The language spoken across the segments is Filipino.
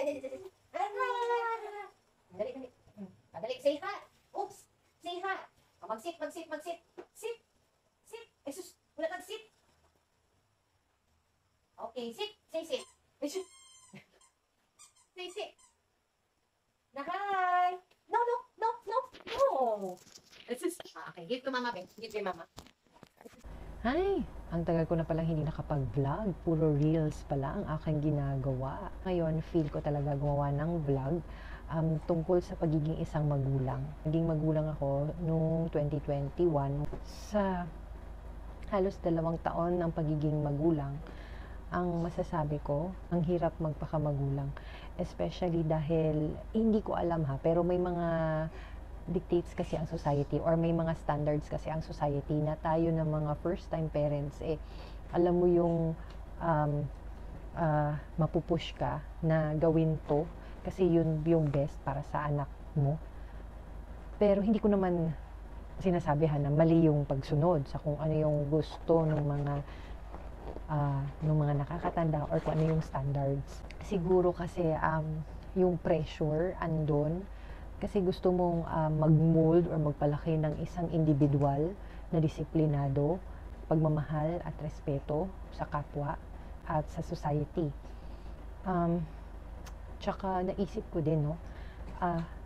Dali, dali. Dali, say ha. Oops. Say ha. Mag-sit. Sit. Sit. Ay, sus. Wala kang sit. Okay, sit. Say sit. Ay, sus. Say sit. Na hi. No. Ay, sus. Okay, give to mama, Ben. Give to mama. Ay, ang tagal ko na palang hindi nakapag-vlog. Puro reels pala ang aking ginagawa. Ngayon, feel ko talaga gumawa ng vlog tungkol sa pagiging isang magulang. Naging magulang ako noong 2021. Sa halos 2 taon ng pagiging magulang, ang masasabi ko, ang hirap magpakamagulang. Especially dahil, hindi ko alam pero may mga dictates kasi ang society or may mga standards kasi ang society na tayo ng mga first time parents alam mo yung mapupush ka na gawin to kasi yun yung best para sa anak mo, pero hindi ko naman sinasabihan na mali yung pagsunod sa kung ano yung gusto ng mga nakakatanda or kung ano yung standards. Siguro kasi yung pressure andon kasi gusto mong mag-mold or magpalaki ng isang individual na disiplinado, pagmamahal at respeto sa kapwa at sa society. Tsaka naisip ko din,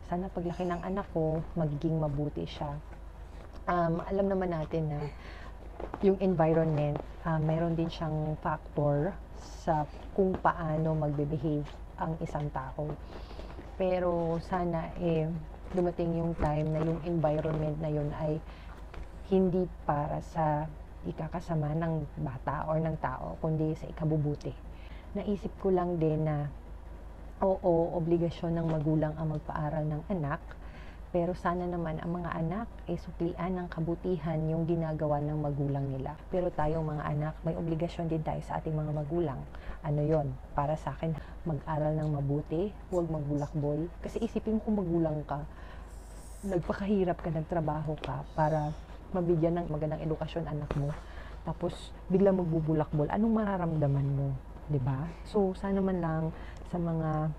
sana paglaki ng anak ko, magiging mabuti siya. Alam naman natin na yung environment, mayroon din siyang factor sa kung paano magbe-behave ang isang tao. Pero sana dumating yung time na yung environment na yun ay hindi para sa ikakasama ng bata or ng tao, kundi sa ikabubuti. Naisip ko lang din na oo, obligasyon ng magulang ang magpaaral ng anak, pero sana naman ang mga anak ay suklian ng kabutihan yung ginagawa ng magulang nila. Pero tayong mga anak, may obligasyon din tayo sa ating mga magulang. Ano yon? Para sa akin, mag-aral ng mabuti, huwag magbulakbol. Kasi isipin mo kung magulang ka, nagpakahirap ka, nagtrabaho ka para mabigyan ng magandang edukasyon anak mo. Tapos biglang magbubulakbol, anong mararamdaman mo? 'Di ba? So sana man lang sa mga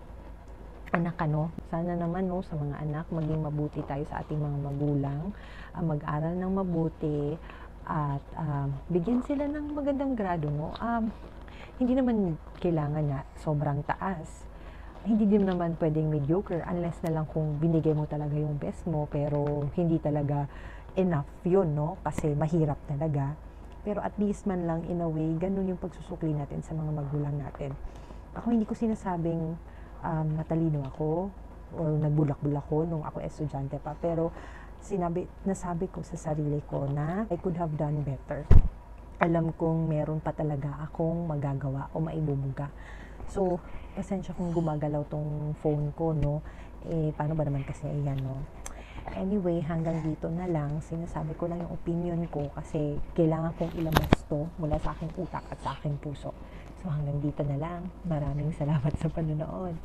anak sana naman sa mga anak maging mabuti tayo sa ating mga magulang, mag-aral ng mabuti at bigyan sila ng magandang grado hindi naman kailangan na sobrang taas, hindi din naman pwedeng mediocre unless na lang kung binigay mo talaga yung best mo pero hindi talaga enough yun, kasi mahirap talaga. Pero at least man lang in a way, ganun yung pagsusukli natin sa mga magulang natin. Ako hindi ko sinasabing matalino ako o nagbulak-bulak ako nung ako estudyante pa, pero nasabi ko sa sarili ko na I could have done better. Alam kong meron pa talaga akong magagawa o maibubuga. So, pasensya kung gumagalaw tong phone ko, paano ba naman kasi ayan, Anyway, hanggang dito na lang. Sinasabi ko lang yung opinion ko kasi kailangan kong ilabas to mula sa aking utak at sa aking puso. So hanggang dito na lang. Maraming salamat sa panonood.